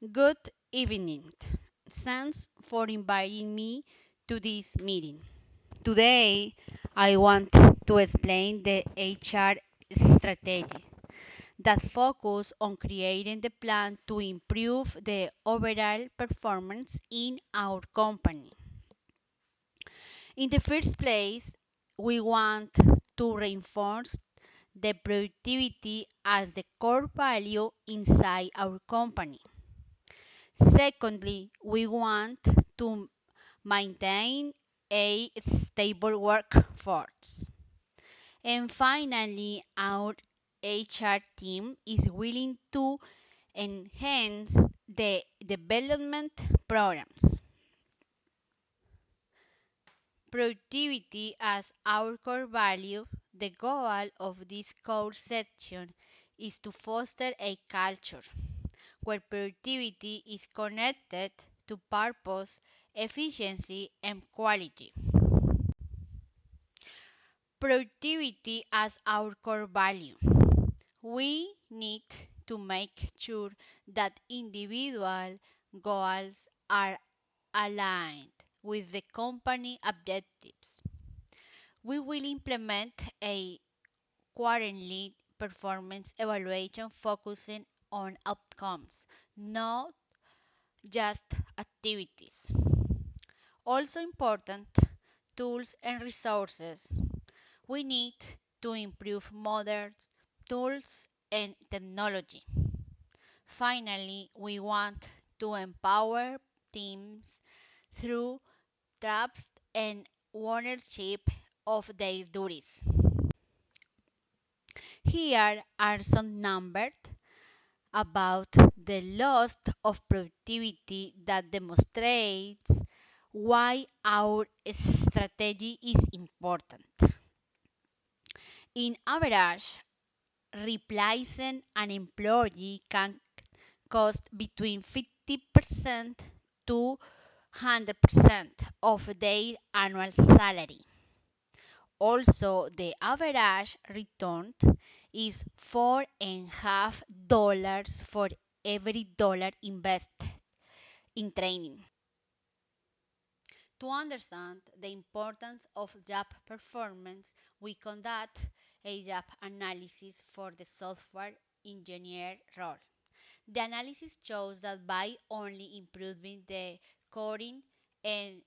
Good evening. Thanks for inviting me to this meeting. Today, I want to explain the HR strategy that focus on creating the plan to improve the overall performance in our company. In the first place, we want to reinforce the productivity as the core value inside our company. Secondly, we want to maintain a stable workforce. And finally, our HR team is willing to enhance the development programs. Productivity as our core value, the goal of this core section is to foster a culture where productivity is connected to purpose, efficiency, and quality. Productivity as our core value. We need to make sure that individual goals are aligned with the company objectives. We will implement a quarterly performance evaluation focusing on outcomes, not just activities. Also important, tools and resources. We need to improve modern tools and technology. Finally, we want to empower teams through trust and ownership of their duties. Here are some numbers about the loss of productivity that demonstrates why our strategy is important. In average, replacing an employee can cost between 50% to 100% of their annual salary. Also, the average return is $4.5 for every dollar invested in training. To understand the importance of job performance, we conduct a job analysis for the software engineer role. The analysis shows that by only improving the coding and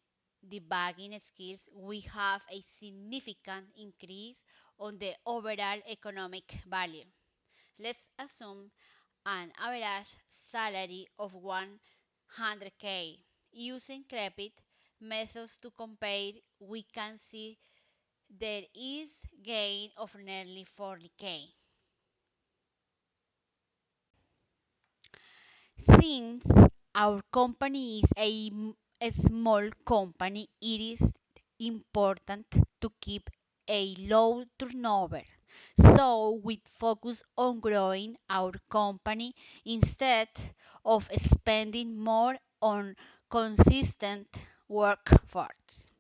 debugging skills, we have a significant increase on the overall economic value. Let's assume an average salary of 100K. Using CREPIT methods to compare, we can see there is gain of nearly 40K. Since our company is a small company, it is important to keep a low turnover. So we focus on growing our company instead of spending more on consistent workforce.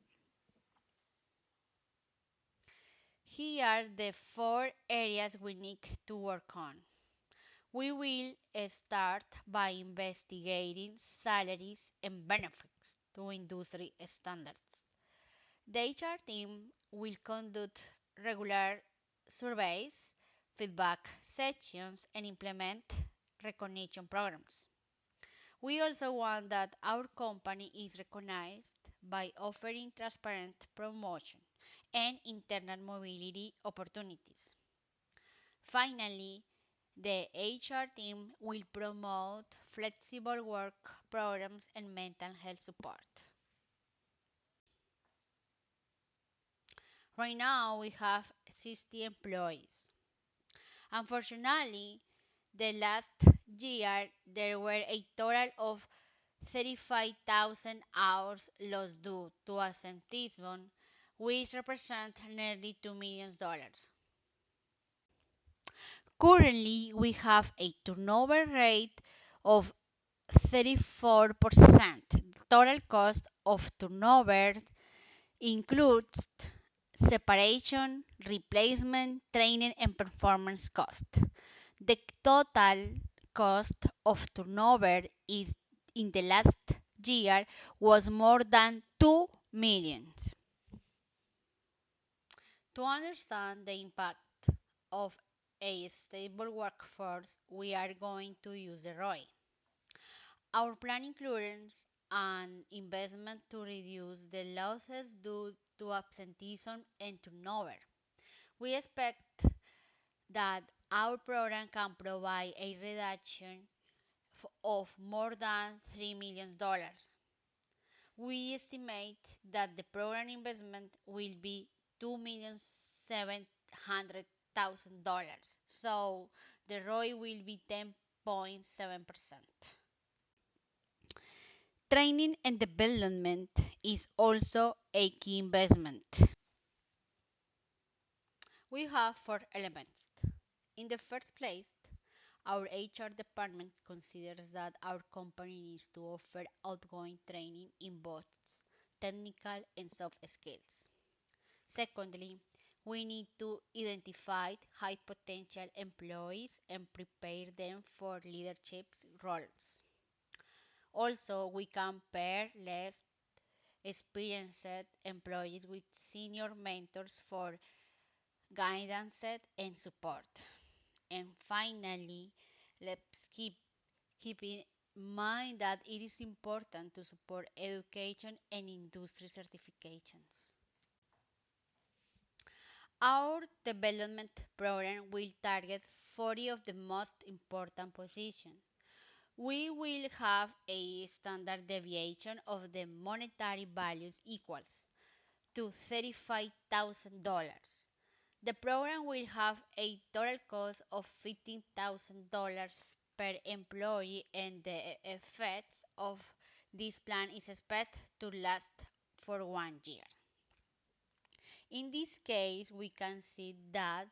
Here are the four areas we need to work on. We will start by investigating salaries and benefits to industry standards. The HR team will conduct regular surveys, feedback sessions, and implement recognition programs. We also want that our company is recognized by offering transparent promotion and internal mobility opportunities. Finally, the HR team will promote flexible work programs and mental health support. Right now, we have 60 employees. Unfortunately, the last year there were a total of 35,000 hours lost due to absenteeism, which represent nearly $2 million. Currently, we have a turnover rate of 34%. Total cost of turnover includes separation, replacement, training, and performance cost. The total cost of turnover is in the last year was more than 2 million. To understand the impact of a stable workforce, we are going to use the ROI. Our plan includes an investment to reduce the losses due to absenteeism and turnover. We expect that our program can provide a reduction of more than $3 million. We estimate that the program investment will be $2,700,000, so the ROI will be 10.7%. Training and development is also a key investment. We have four elements. In the first place, our HR department considers that our company needs to offer outgoing training in both technical and soft skills. Secondly, we need to identify high potential employees and prepare them for leadership roles. Also, we can pair less experienced employees with senior mentors for guidance and support. And finally, let's keep in mind that it is important to support education and industry certifications. Our development program will target 40 of the most important positions. We will have a standard deviation of the monetary values equals to $35,000. The program will have a total cost of $15,000 per employee, and the effects of this plan is expected to last for 1 year. In this case, we can see that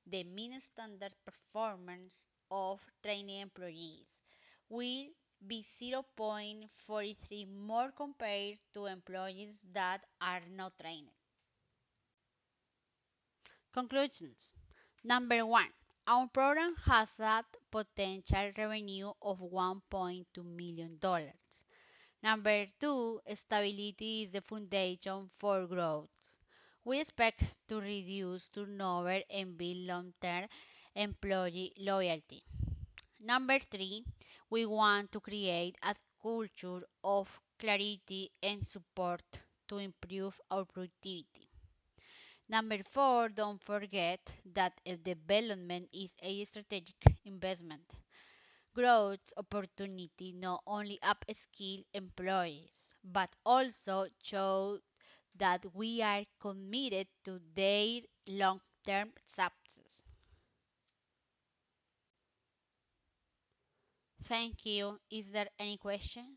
the mean standard performance of trainee employees will be 0.43 more compared to employees that are not trained. Conclusions. Number one, our program has a potential revenue of $1.2 million. Number two, stability is the foundation for growth. We expect to reduce turnover and build long-term employee loyalty. Number three, we want to create a culture of clarity and support to improve our productivity. Number four, don't forget that development is a strategic investment. Growth opportunity not only upskill employees, but also show that we are committed to their long-term success. Thank you. Is there any question?